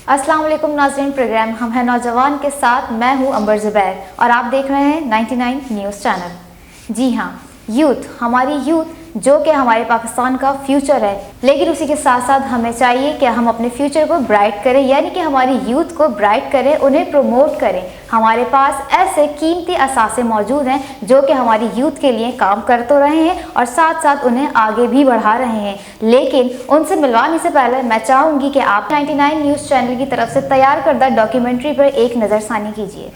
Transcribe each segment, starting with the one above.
अस्सलाम वालेकुम नाज़रीन, प्रोग्राम हम हैं नौजवान के साथ मैं हूं अंबर ज़ुबैर और आप देख रहे हैं 99 न्यूज़ चैनल। जी हां, यूथ, हमारी यूथ जो कि हमारे पाकिस्तान का फ्यूचर है, लेकिन उसी के साथ साथ हमें चाहिए कि हम अपने फ्यूचर को ब्राइट करें, यानी कि हमारी यूथ को ब्राइट करें, उन्हें प्रमोट करें। हमारे पास ऐसे कीमती असासे मौजूद हैं जो कि हमारी यूथ के लिए काम कर तो रहे हैं और साथ साथ उन्हें आगे भी बढ़ा रहे हैं। लेकिन उनसे मिलवाने से पहले मैं चाहूँगी कि आप 99 न्यूज़ चैनल की तरफ से तैयार करदा डॉक्यूमेंट्री पर एक नज़रसानी कीजिए।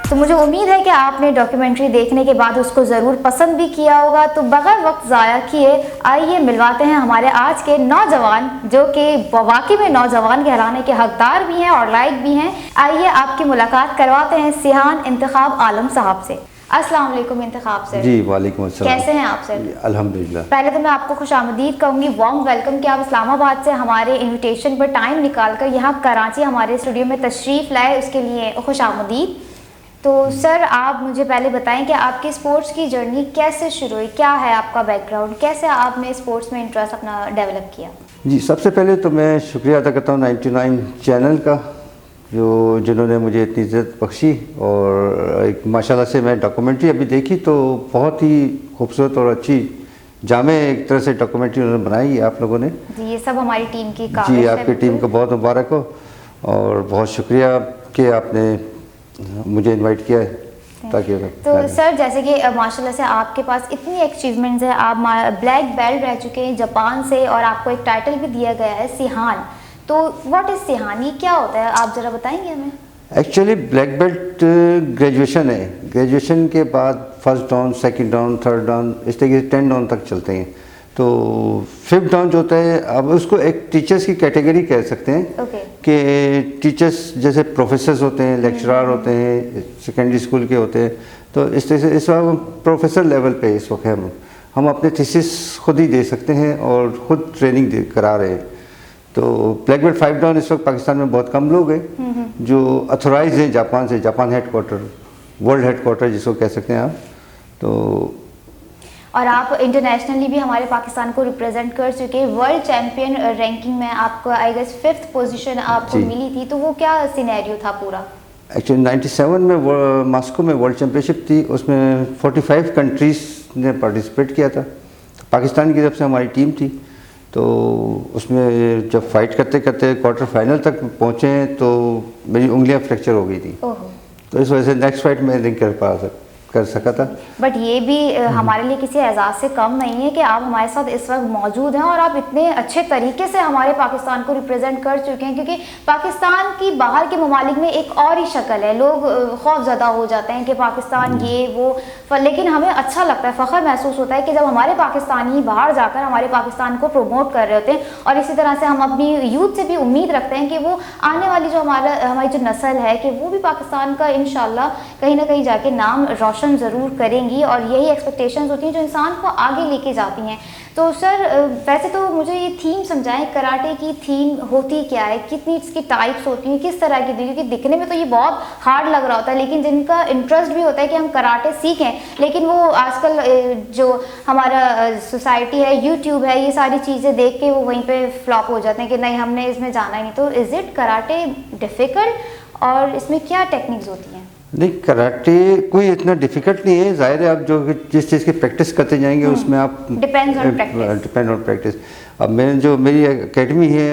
तो मुझे उम्मीद है कि आपने डॉक्यूमेंट्री देखने के बाद उसको ज़रूर पसंद भी किया होगा। तो बगैर वक्त ज़ाया किए आइए मिलवाते हैं हमारे आज के नौजवान जो कि वाकई में नौजवान कहलाने के हकदार भी हैं और लायक भी हैं। आइए आपकी मुलाकात करवाते हैं सिहान इंतखाब आलम साहब से। अस्सलाम वालेकुम इंतखाब सर। जी वालेकुम अस्सलाम। कैसे हैं आप सर? अल्हम्दुलिल्लाह। पहले तो मैं आपको खुशामदीद कहूँगी, वार्म वेलकम कि आप इस्लामाबाद से हमारे इन्विटेशन पर टाइम निकाल कर यहाँ कराची हमारे स्टूडियो में तशरीफ़ लाए, उसके लिए खुशामदीद। तो सर आप मुझे पहले बताएं कि आपकी स्पोर्ट्स की जर्नी कैसे शुरू हुई, क्या है आपका बैकग्राउंड, कैसे आपने स्पोर्ट्स में इंटरेस्ट अपना डेवलप किया? जी सबसे पहले तो मैं शुक्रिया अदा करता हूँ 99 चैनल का जिन्होंने मुझे इतनी इज़्ज़त बख्शी। और एक माशाल्लाह से मैं डॉक्यूमेंट्री अभी देखी तो बहुत ही खूबसूरत और अच्छी जामे एक तरह से डॉक्यूमेंट्री उन्होंने बनाई है आप लोगों ने। जी ये सब हमारी टीम की जी आपकी टीम को बहुत मुबारक हो और बहुत शुक्रिया कि आपने मुझे इनवाइट किया है ताकि तो सर जैसे कि माशाल्लाह से आपके पास इतनी अचीवमेंट्स है, आप ब्लैक बेल्ट रह चुके हैं जापान से और आपको एक टाइटल भी दिया गया है सिहान। तो व्हाट इज़ सिहान, ये क्या होता है आप ज़रा बताएंगे हमें? एक्चुअली ब्लैक बेल्ट ग्रेजुएशन है, ग्रेजुएशन के बाद first down, second down, third down, इस तरीके से 10 डाउन तक चलते हैं। तो 5th डाउन जो होता है अब उसको एक टीचर्स की कैटेगरी कह सकते हैं कि टीचर्स जैसे प्रोफेसर्स होते हैं, लेक्चरर होते हैं, सेकेंडरी स्कूल के होते हैं। तो इस तरह से इस वक्त प्रोफेसर लेवल पे इस वक्त हम अपने थीसिस खुद ही दे सकते हैं और ख़ुद ट्रेनिंग करा रहे हैं। तो ब्लैक बेल्ट 5 डाउन इस वक्त पाकिस्तान में बहुत कम लोग हैं जो अथोराइज हैं जापान से, जापान हेडक्वार्टर, वर्ल्ड हेडक्वार्टर जिसको कह सकते हैं आप। तो और आप इंटरनेशनली भी हमारे पाकिस्तान को रिप्रेजेंट कर चुके हैं, वर्ल्ड चैंपियन रैंकिंग में आपको आई गेस 5th पोजीशन आपको मिली थी। तो वो क्या सिनेरियो था पूरा? एक्चुअली 97 में मॉस्को में वर्ल्ड चैम्पियनशिप थी, उसमें 45 कंट्रीज़ ने पार्टिसिपेट किया था। तो पाकिस्तान की तरफ से हमारी टीम थी। तो उसमें जब फाइट करते करते क्वार्टर फाइनल तक पहुँचे तो मेरी उंगलियां फ्रैक्चर हो गई थी। तो इस वजह से नेक्स्ट फाइट मैं नहीं कर सका था। बट ये भी हमारे लिए किसी एजाज़ से कम नहीं है कि आप हमारे साथ इस वक्त मौजूद हैं और आप इतने अच्छे तरीके से हमारे पाकिस्तान को रिप्रेजेंट कर चुके हैं, क्योंकि पाकिस्तान की बाहर के ममालिक में एक और ही शक्ल है। लोग खौफज़दा हो जाते हैं कि पाकिस्तान ये वो, लेकिन हमें अच्छा लगता है, फ़ख्र महसूस होता है कि जब हमारे पाकिस्तानी बाहर जाकर हमारे पाकिस्तान को प्रमोट कर रहे होते हैं। और इसी तरह से हम अपनी यूथ से भी उम्मीद रखते हैं कि वो आने वाली जो हमारी जो नस्ल है कि वो भी पाकिस्तान का इंशाल्लाह कहीं ना कहीं जाके नाम रोशन रोशन ज़रूर करेंगी और यही एक्सपेक्टेशंस होती हैं जो इंसान को आगे लेके जाती हैं। तो सर वैसे तो मुझे ये थीम समझाएं, कराटे की थीम होती क्या है, कितनी इसकी टाइप्स होती हैं, किस तरह की थी? क्योंकि दिखने में तो ये बहुत हार्ड लग रहा होता है, लेकिन जिनका इंटरेस्ट भी होता है कि हम कराटे सीखें, लेकिन वो आजकल जो हमारा सोसाइटी है, यूट्यूब है, ये सारी चीज़ें देख के वो वहीं पे फ्लॉप हो जाते हैं कि नहीं हमने इसमें जाना ही नहीं। तो इज़ इट कराटे डिफ़िकल्ट और इसमें क्या टेक्निक्स होती हैं? नहीं, कराटे कोई इतना डिफिकल्ट नहीं है, जाहिर है आप जो जिस चीज़ की प्रैक्टिस करते जाएंगे उसमें आप डिपेंड ऑन प्रैक्टिस। अब मेरी एकेडमी है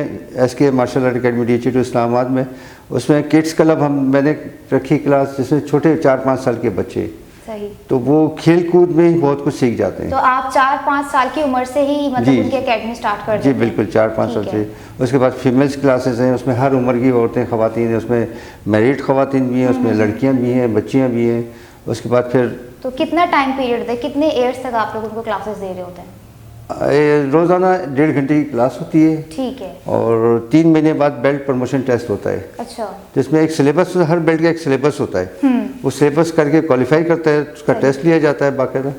SK martial art academy DHT Islamabad में, उसमें किड्स क्लब मैंने रखी क्लास, जिसमें छोटे 4-5 साल के बच्चे, सही, तो वो खेल कूद में ही बहुत कुछ सीख जाते हैं। तो आप 4-5 साल की उम्र से ही मतलब उनकी एकेडमी स्टार्ट कर देते हैं? जी बिल्कुल, 4-5 साल से। उसके बाद फीमेल्स क्लासेस हैं, उसमें हर उम्र की औरतें, ख़वातीन हैं, उसमें मैरिड ख़वातीन भी हैं, उसमें लड़कियां भी हैं, बच्चियां भी हैं। उसके बाद फिर तो कितना टाइम पीरियड है, कितने ईयर्स तक आप लोग उनको क्लासेस दे रहे होते हैं? रोज़ाना 1.5 घंटे की क्लास होती है, ठीक है, और 3 महीने बाद बेल्ट प्रमोशन टेस्ट होता है। अच्छा, जिसमें एक सिलेबस, हर बेल्ट का एक सिलेबस होता है, वो सिलेबस करके क्वालिफाई करता है, उसका टेस्ट लिया जाता है बाकायदा।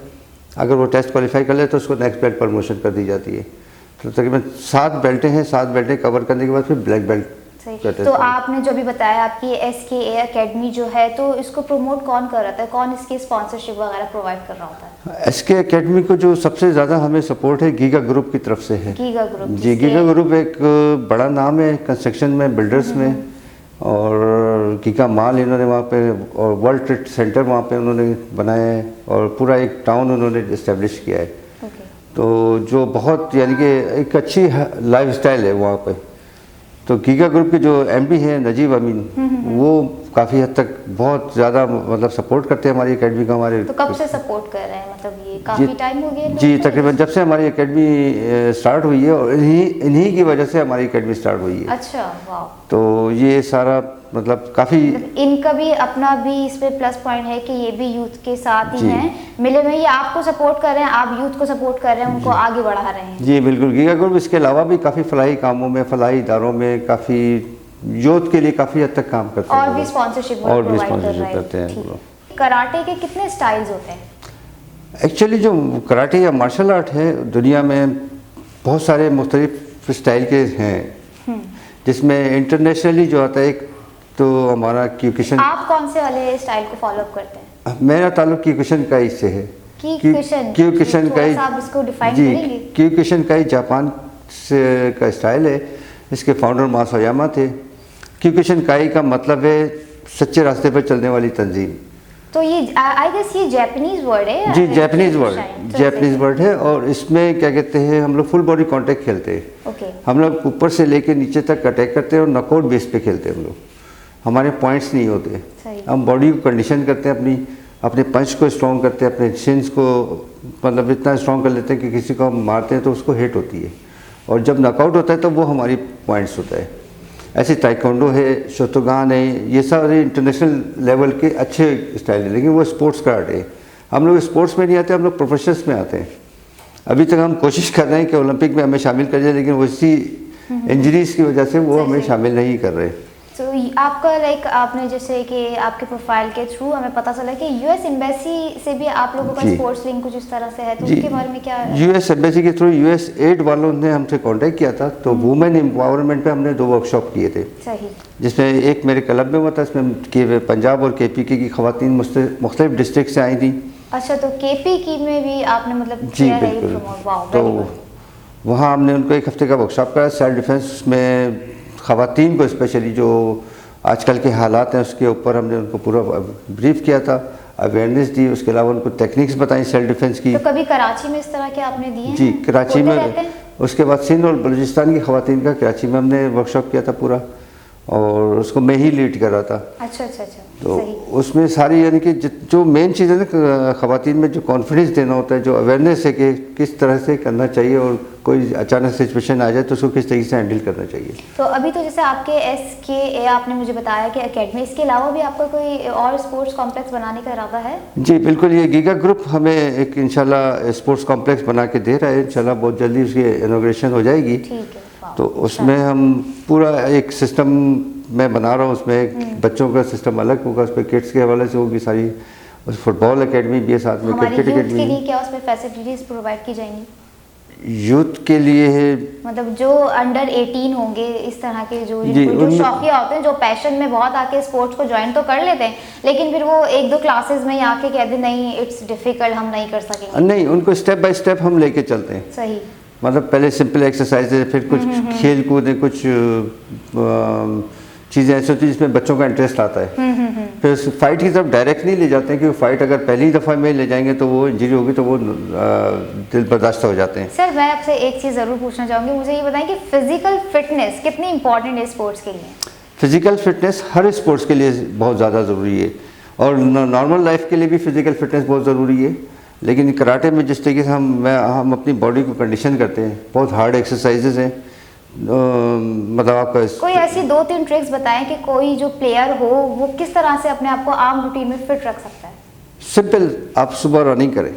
अगर वो टेस्ट क्वालिफाई कर ले तो उसको नेक्स्ट बेल्ट प्रमोशन कर दी जाती है। तो तकरीबन 7 बेल्टें हैं, 7 बेल्टें कवर करने के बाद फिर ब्लैक बेल्ट। तो आपने जो भी बताया आपकी SKA एकेडमी जो है, तो इसको प्रमोट कौन कर रहा था, कौन इसकी स्पॉन्सरशिप वगैरह प्रोवाइड कर रहा होता है? SK एकेडमी को जो सबसे ज़्यादा हमें सपोर्ट है गीगा ग्रुप की तरफ से है। गीगा ग्रुप जी, गीगा ग्रुप एक बड़ा नाम है कंस्ट्रक्शन में, बिल्डर्स में, और गीगा मॉल इन्होंने वहाँ पे, और वर्ल्ड ट्रेड सेंटर वहाँ पे उन्होंने बनाया है, और पूरा एक टाउन उन्होंने इस्टेब्लिश किया है। तो जो बहुत यानी कि एक अच्छी लाइफस्टाइल है वहाँ पे। तो गीगा ग्रुप के जो MD हैं नजीब अमीन, वो काफ़ी हद तक बहुत ज़्यादा मतलब सपोर्ट करते हैं हमारी एकेडमी का। हमारे तो कब से सपोर्ट कर रहे हैं, मतलब ये काफ़ी टाइम हो गया? जी, तकरीबन जब से हमारी एकेडमी स्टार्ट हुई है, और इन्हीं की वजह से हमारी एकेडमी स्टार्ट हुई है। अच्छा, वाह। तो ये सारा मतलब काफ़ी इनका भी अपना भी इस पे प्लस पॉइंट है कि ये भी यूथ के साथ ही हैं, मिले में ये आपको सपोर्ट कर रहे हैं, आप यूथ को सपोर्ट कर रहे हैं, उनको आगे बढ़ा रहे हैं। जी बिल्कुल, गीगा ग्रुप इसके अलावा भी काफ़ी फलाही कामों में, फलाही इदारों में काफ़ी यूथ के लिए काफ़ी हद तक काम करते हैं, और भी स्पॉन्सरशिप करते हैं। कराटे के कितने स्टाइल्स होते हैं? एक्चुअली जो कराटे या मार्शल आर्ट है, दुनिया में बहुत सारे मुख्तलिफ स्टाइल के हैं, जिसमें इंटरनेशनली जो आता है, एक तो हमारा क्यूकिशन। आप कौन से वाले स्टाइल को फॉलो करते हैं? मेरा ताल्लुक क्यूकिशन काई से है। क्यूकिशन काई, आप इसको डिफाइन जी, करेंगे? क्यूकिशन काई जापान से का स्टाइल है, इसके फाउंडर मासायामा थे। क्यूकिशन काई का मतलब है सच्चे रास्ते पर चलने वाली तंजीम। तो ये आई गेस ये जापानीज वर्ड है? जी, जापानीज वर्ड है, और इसमें क्या कहते हैं, हम लोग फुल बॉडी कांटेक्ट खेलते हैं। हम लोग ऊपर से लेके नीचे तक अटैक करते हैं, और नॉकआउट बेस पे खेलते हैं हम लोग। हमारे पॉइंट्स नहीं होते, हम बॉडी को कंडीशन करते हैं, अपने पंच को स्ट्रॉन्ग करते हैं, अपने शिन्स को मतलब इतना स्ट्रॉन्ग कर लेते हैं कि किसी को हम मारते हैं तो उसको हिट होती है, और जब नॉकआउट होता है तो वो हमारी पॉइंट्स होता है। ऐसे ताइक्वांडो है, शोतोगान है, ये सारे इंटरनेशनल लेवल के अच्छे स्टाइल है, लेकिन वो स्पोर्ट्स कराटे है। हम लोग स्पोर्ट्स में नहीं आते, हम लोग प्रोफेशनल्स में आते हैं। अभी तक हम कोशिश कर रहे हैं कि ओलंपिक में हमें शामिल कर जाए, लेकिन उसी इंजरीज की वजह से वो हमें शामिल नहीं कर रहे। तो आपका लाइक आपने जैसे कि आपके प्रोफाइल के थ्रू हमें पता चला कि US एम्बेसी से भी आप लोगों का स्पोर्ट्स लिंक कुछ इस तरह से है, तो उसके बारे में क्या है? US एम्बेसी के थ्रू USAID वालों ने हमसे कांटेक्ट किया था, तो वुमेन एम्पावरमेंट पे हमने 2 वर्कशॉप किए थे। सही। जिसमें एक मेरे क्लब में हुआ था, इसमें पंजाब और KPK की खवातीन मुख्तलिफ डिस्ट्रिक्ट से आई थी। अच्छा, तो KPK में भी आपने मतलब जी बिल्कुल, तो वहाँ हमने उनको 1 हफ्ते का वर्कशॉप कराया सेल्फ डिफेंस में। ख़वातीन को स्पेशली जो आजकल के हालात हैं उसके ऊपर हमने उनको पूरा ब्रीफ किया था, अवेयरनेस दी, उसके अलावा उनको टेक्निक्स बताई सेल्फ डिफेंस की। तो कभी कराची में इस तरह के आपने दिए हैं? जी, कराची में। उसके बाद सिंध और बलूचिस्तान की ख़वातीन का कराची में हमने वर्कशॉप किया था पूरा, और उसको मैं ही लीड कर रहा था। अच्छा। तो उसमें सारी यानी कि जो मेन चीज़ है ना ख़वातीन में, जो कॉन्फिडेंस देना होता है, जो अवेयरनेस है कि किस तरह से करना चाहिए, और कोई अचानक सिचुएशन आ जाए तो उसको किस तरीके से हैंडल करना चाहिए। तो अभी तो जैसे आपके SKA आपने मुझे बताया कि एकेडमी, इसके अलावा भी आपका कोई और स्पोर्ट्स कॉम्प्लेक्स बनाने का इरादा है? जी बिल्कुल, ये गीगा ग्रुप हमें एक इंशाल्लाह स्पोर्ट्स कॉम्प्लेक्स बना के दे रहा है, इंशाल्लाह बहुत जल्दी उसकी इनॉग्रेशन हो जाएगी। ठीक है। तो उसमें हम पूरा एक सिस्टम मैं बना रहा हूँ, उसमें बच्चों का सिस्टम अलग होगा, उस पर किड्स के हवाले से होगी सारी, उस फुटबॉल एकेडमी भी है, साथ में हमारी क्रिकेट यूथ एकेडमी के है। लिए क्या उसमें फैसिलिटीज प्रोवाइड की जाएंगी? यूथ के लिए है मतलब जो अंडर 18 होंगे, इस तरह के जो जी, जो उनमें- शौकिया होते हैं, जो पैशन में बहुत आके स्पोर्ट्स को ज्वाइन तो कर लेते हैं, लेकिन फिर वो एक दो क्लासेस में ही आके कहते नहीं इट्स डिफिकल्ट, हम नहीं कर सकेंगे। नहीं, उनको स्टेप बाय स्टेप हम लेके चलते हैं। सही। मतलब पहले सिंपल एक्सरसाइज है, फिर कुछ खेल कूद है, कुछ चीज़ें ऐसी होती हैं जिसमें बच्चों का इंटरेस्ट आता है। फिर उस फाइट की तरफ डायरेक्ट नहीं ले जाते हैं, क्योंकि फाइट अगर पहली दफ़ा में ले जाएंगे तो वो इंजरी होगी तो वो दिल बर्दाश्त हो जाते हैं। सर मैं आपसे एक चीज़ ज़रूर पूछना चाहूँगी, मुझे ये बताएं कि फिजिकल फिटनेस कितनी इंपॉर्टेंट है स्पोर्ट्स के लिए? फिजिकल फिटनेस हर स्पोर्ट्स के लिए बहुत ज़्यादा ज़रूरी है, और नॉर्मल लाइफ के लिए भी फिजिकल फिटनेस बहुत ज़रूरी है। लेकिन कराटे में जिस तरीके से हम अपनी बॉडी को कंडीशन करते हैं, बहुत हार्ड एक्सरसाइजेज हैं। मतलब आपका कोई ऐसी 2-3 ट्रिक्स बताएं कि कोई जो प्लेयर हो वो किस तरह से अपने आप को आम रूटीन में फिट रख सकता है? सिंपल, आप सुबह रनिंग करें।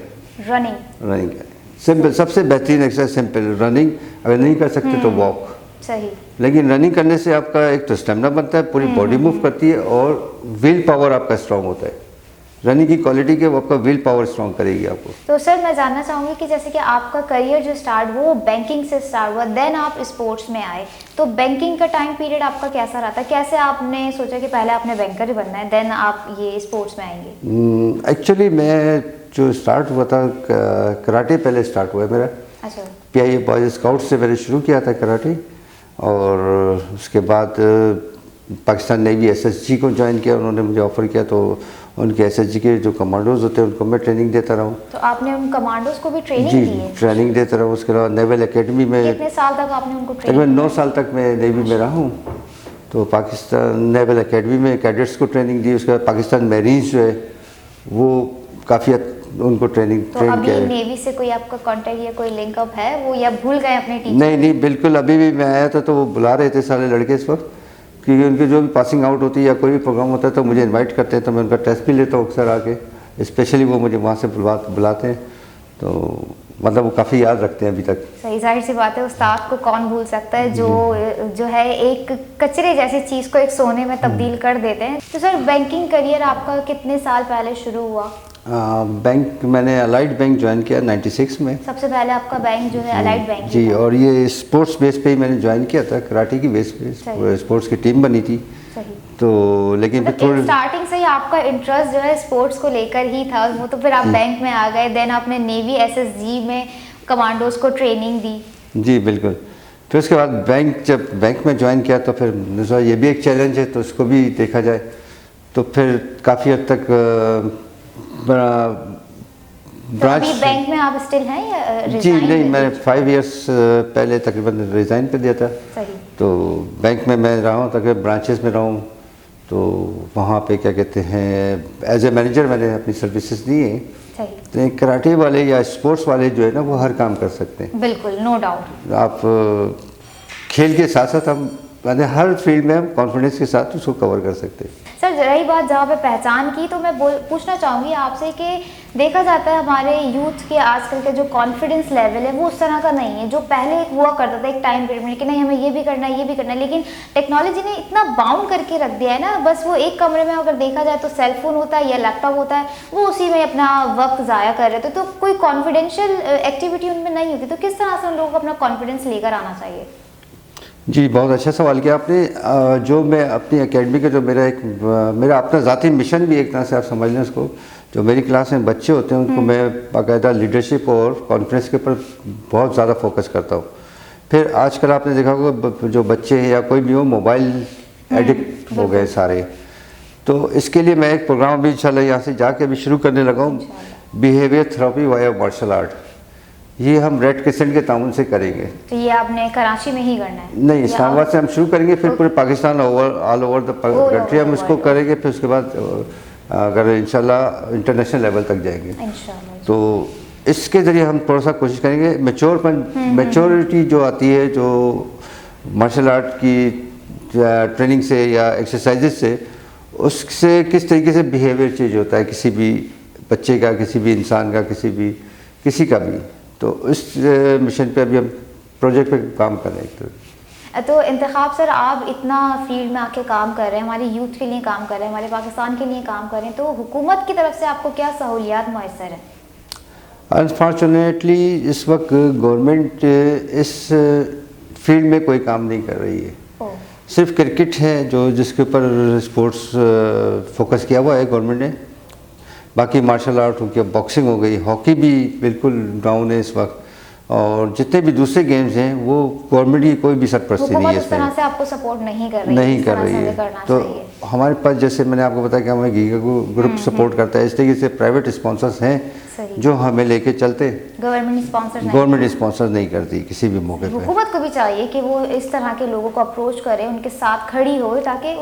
रनिंग करें, सिंपल, सबसे बेहतरीन एक्सरसाइज सिंपल रनिंग। अगर नहीं कर सकते तो वॉक। सही। लेकिन रनिंग करने से आपका एक तो स्टेमिना बनता है, पूरी बॉडी मूव करती है, और विल पावर आपका स्ट्रांग होता है। रनिंग की क्वालिटी के वो आपका विल पावर स्ट्रांग करेगी आपको। तो सर मैं जानना चाहूँगी कि जैसे कि आपका करियर जो स्टार्ट हुआ वो बैंकिंग से स्टार्ट हुआ, देन आप स्पोर्ट्स में आए, तो बैंकिंग का टाइम पीरियड आपका कैसा रहा था? कैसे आपने सोचा कि पहले आपने बैंकर ही बनना है, देन आप ये स्पोर्ट्स में आएंगे? एक्चुअली मैं जो स्टार्ट हुआ था कराटे पहले स्टार्ट हुआ है मेरा। अच्छा। PIA बॉयज स्काउट से मैंने शुरू किया था कराटे, और उसके बाद पाकिस्तान नेवी SSG को ज्वाइन किया। उन्होंने मुझे ऑफ़र किया, तो उनके SSG के जो कमांडोज होते हैं उनको मैं ट्रेनिंग देता रहा हूँ। तो आपने उन कमांडोज को भी ट्रेनिंग जी, दी है? ट्रेनिंग देता रहा हूँ। उसके अलावा नेवल एकेडमी में कितने साल तक आपने उनको तकरीबन ट्रेनिंग? 9 साल तक मैं नेवी में रहा हूँ। तो पाकिस्तान नेवल एकेडमी में कैडेट्स को ट्रेनिंग दी। उसके बाद पाकिस्तान मेरीन्स जो है वो काफ़ी उनको ट्रेन तो किया अभी है। नेवी से कोई आपका कांटेक्ट या कोई लिंकअप है वो, या भूल गए अपने टीचर? नहीं, बिल्कुल। अभी भी मैं आया था तो वो बुला रहे थे सारे लड़के इस वक्त, क्योंकि उनकी जो भी पासिंग आउट होती है या कोई भी प्रोग्राम होता है तो मुझे इनवाइट करते हैं, तो मैं उनका टेस्ट भी लेता हूँ अक्सर आके। स्पेशली वो मुझे वहाँ से बुलाते हैं, तो मतलब वो काफ़ी याद रखते हैं अभी तक। सही, जाहिर सी बात है, उस्ताद को कौन भूल सकता है जो है एक कचरे जैसी चीज़ को एक सोने में तब्दील कर देते हैं। तो सर बैंकिंग करियर आपका कितने साल पहले शुरू हुआ? बैंक मैंने अलाइड बैंक ज्वाइन किया 96 में। सबसे पहले आपका बैंक जो है अलाइड बैंक जी, और ये स्पोर्ट्स बेस पे ही मैंने ज्वाइन किया था, कराटे की बेस पे। स्पोर्ट्स की टीम बनी थी। सही। तो लेकिन फिर थोड़ी स्टार्टिंग से ही आपका इंटरेस्ट जो है स्पोर्ट्स को लेकर ही था, वो तो फिर आप बैंक में आ गए, देन आपने नेवी SSG में कमांडोज को ट्रेनिंग दी। जी बिल्कुल। फिर उसके बाद जब बैंक में ज्वाइन किया तो फिर ये भी एक चैलेंज है, तो उसको भी देखा जाए। तो फिर काफ़ी हद तक ब्रांच तो बैंक में आप स्टिल हैं या जी नहीं, मैंने 5 इयर्स पहले तकरीबन रिज़ाइन कर दिया था। सही। तो बैंक में मैं रहा हूँ, तकरीबन ब्रांचेस में रहा हूँ, तो वहाँ पे क्या कहते हैं एज ए मैनेजर मैंने अपनी सर्विसेज दी हैं। तो कराटे वाले या स्पोर्ट्स वाले जो है ना वो हर काम कर सकते हैं। बिल्कुल, नो डाउट। आप खेल के साथ साथ हम हर फील्ड में हम कॉन्फिडेंस के साथ उसको कवर कर सकते हैं। सर रही बात जहाँ पे पहचान की, तो मैं पूछना चाहूँगी आपसे कि देखा जाता है हमारे यूथ के आजकल के जो कॉन्फिडेंस लेवल है वो उस तरह का नहीं है जो पहले एक हुआ करता था एक टाइम पीरियड में, कि नहीं हमें ये भी करना है, ये भी करना है। लेकिन टेक्नोलॉजी ने इतना बाउंड करके रख दिया है ना, बस वो एक कमरे में अगर देखा जाए तो सेल फोन होता है या लैपटॉप होता है, वो उसी में अपना वक्त ज़ाया कर रहे थे। तो कोई कॉन्फिडेंशियल एक्टिविटी उनमें नहीं होती, तो किस तरह से उन लोगों को अपना कॉन्फिडेंस लेकर आना चाहिए? जी, बहुत अच्छा सवाल किया आपने। जो मैं अपनी एकेडमी का जो मेरा अपना ज़ाती मिशन भी एक तरह से आप समझ लें उसको, जो मेरी क्लास में बच्चे होते हैं उनको मैं बाकायदा लीडरशिप और कॉन्फिडेंस के ऊपर बहुत ज़्यादा फोकस करता हूँ। फिर आजकल आपने देखा होगा जो बच्चे हैं या कोई भी हो मोबाइल एडिक्ट हो गए सारे, तो इसके लिए मैं एक प्रोग्राम भी इंशाल्लाह यहाँ से जाके अभी शुरू करने लगा हूँ, behaviour therapy via martial art. ये हम रेड क्रिसेंट के ताउन से करेंगे। तो ये आपने कराची में ही करना है? नहीं, इस्लामाबाद से हम शुरू करेंगे, फिर पूरे Pakistan all over the country हम इसको करेंगे। फिर उसके बाद अगर इंशाल्लाह इंटरनेशनल लेवल तक जाएंगे तो इसके ज़रिए हम थोड़ा सा कोशिश करेंगे मैच्योरिटी जो आती है जो मार्शल आर्ट की ट्रेनिंग से या एक्सरसाइजेज से, उससे किस तरीके से बिहेवियर चेंज होता है किसी भी बच्चे का, किसी भी इंसान का, किसी का भी। तो इस मिशन पे अभी हम प्रोजेक्ट पे काम कर रहे हैं। तो इंतखाब सर, आप इतना फील्ड में आके काम कर रहे हैं, हमारे यूथ के लिए काम कर रहे हैं, हमारे पाकिस्तान के लिए काम कर रहे हैं, तो हुकूमत की तरफ से आपको क्या सहूलियात मैसर है? अनफॉर्चुनेटली इस वक्त गवर्नमेंट इस फील्ड में कोई काम नहीं कर रही है। सिर्फ क्रिकेट है जो जिसके ऊपर स्पोर्ट्स फोकस किया हुआ है गवर्नमेंट ने। बाकी मार्शल आर्ट हो गया, बॉक्सिंग हो गई, हॉकी भी बिल्कुल डाउन है इस वक्त, और जितने भी दूसरे गेम्स हैं वो गवर्नमेंट की कोई भी सरपरस्ती नहीं है इसमें। इस तरह से आपको सपोर्ट नहीं कर रही है। तो हमारे पास, जैसे मैंने आपको बताया कि हमें गीगा ग्रुप सपोर्ट करता है, इस तरीके से प्राइवेट स्पॉन्सर्स हैं जो हमें लेके चलते। गवर्नमेंट स्पॉन्सर नहीं करती किसी भी मौके पर। हुकूमत को भी चाहिए कि वो इस तरह के लोगों को अप्रोच करे, उनके साथ खड़ी हो, ताकि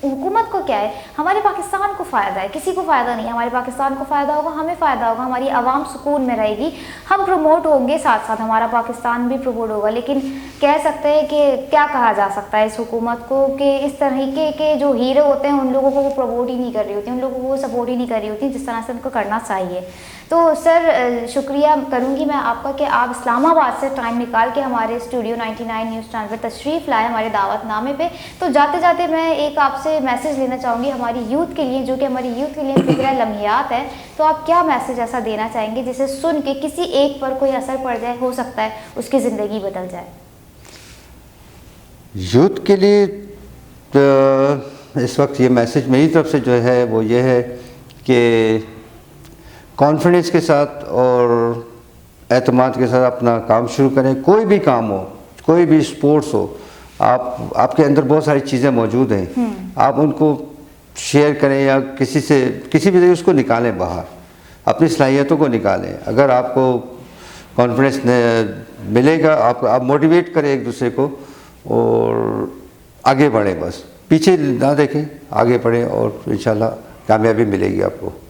हुकूमत को क्या है, हमारे पाकिस्तान को फ़ायदा है, किसी को फ़ायदा नहीं, हमारे पाकिस्तान को फ़ायदा होगा, हमें फ़ायदा होगा, हमारी आवाम सुकून में रहेगी, हम प्रमोट होंगे, साथ साथ हमारा पाकिस्तान भी प्रमोट होगा। लेकिन कह सकते हैं कि क्या कहा जा सकता है इस हुकूमत को कि इस तरीके के जो हीरो होते हैं उन लोगों को वो प्रमोट ही नहीं कर रही होती, उन लोगों को वो सपोर्ट ही नहीं कर रही होती जिस तरह से उनको करना चाहिए। तो सर शुक्रिया करूंगी मैं आपका कि आप इस्लामाबाद से टाइम निकाल के हमारे स्टूडियो 99 न्यूज़ चैनल पर तशरीफ़ लाए हमारे दावतनामे पे। तो जाते जाते मैं एक आपसे मैसेज लेना चाहूँगी हमारी यूथ के लिए, जो कि हमारी यूथ के लिए ज़िक्र लम्हियात है। तो आप क्या मैसेज ऐसा देना चाहेंगे जिसे सुन के किसी एक पर कोई असर पड़ जाए, हो सकता है उसकी ज़िंदगी बदल जाए? यूथ के लिए तो इस वक्त ये मैसेज मेरी तरफ से जो है वो ये है कि कॉन्फिडेंस के साथ और एतमाद के साथ अपना काम शुरू करें। कोई भी काम हो, कोई भी स्पोर्ट्स हो, आपके अंदर बहुत सारी चीज़ें मौजूद हैं, आप उनको शेयर करें या किसी भी जगह उसको निकालें बाहर, अपनी सलाहियतों को निकालें। अगर आपको कॉन्फिडेंस मिलेगा, आप मोटिवेट करें एक दूसरे को और आगे बढ़ें, बस पीछे ना देखें, आगे बढ़ें और इंशाल्लाह कामयाबी मिलेगी आपको।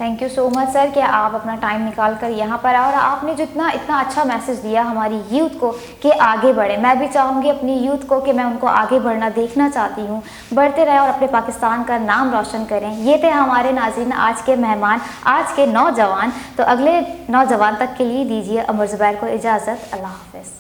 Thank you so much sir कि आप अपना टाइम निकाल कर यहाँ पर आए और आपने जो इतना अच्छा मैसेज दिया हमारी यूथ को कि आगे बढ़े। मैं भी चाहूँगी अपनी यूथ को कि मैं उनको आगे बढ़ना देखना चाहती हूँ, बढ़ते रहे और अपने पाकिस्तान का नाम रोशन करें। ये थे हमारे नाज़रीन आज के मेहमान, आज के नौजवान। तो अगले नौजवान तक के लिए दीजिए अमर ज़ुबैर को इजाज़त। अल्लाह हाफ़िज़।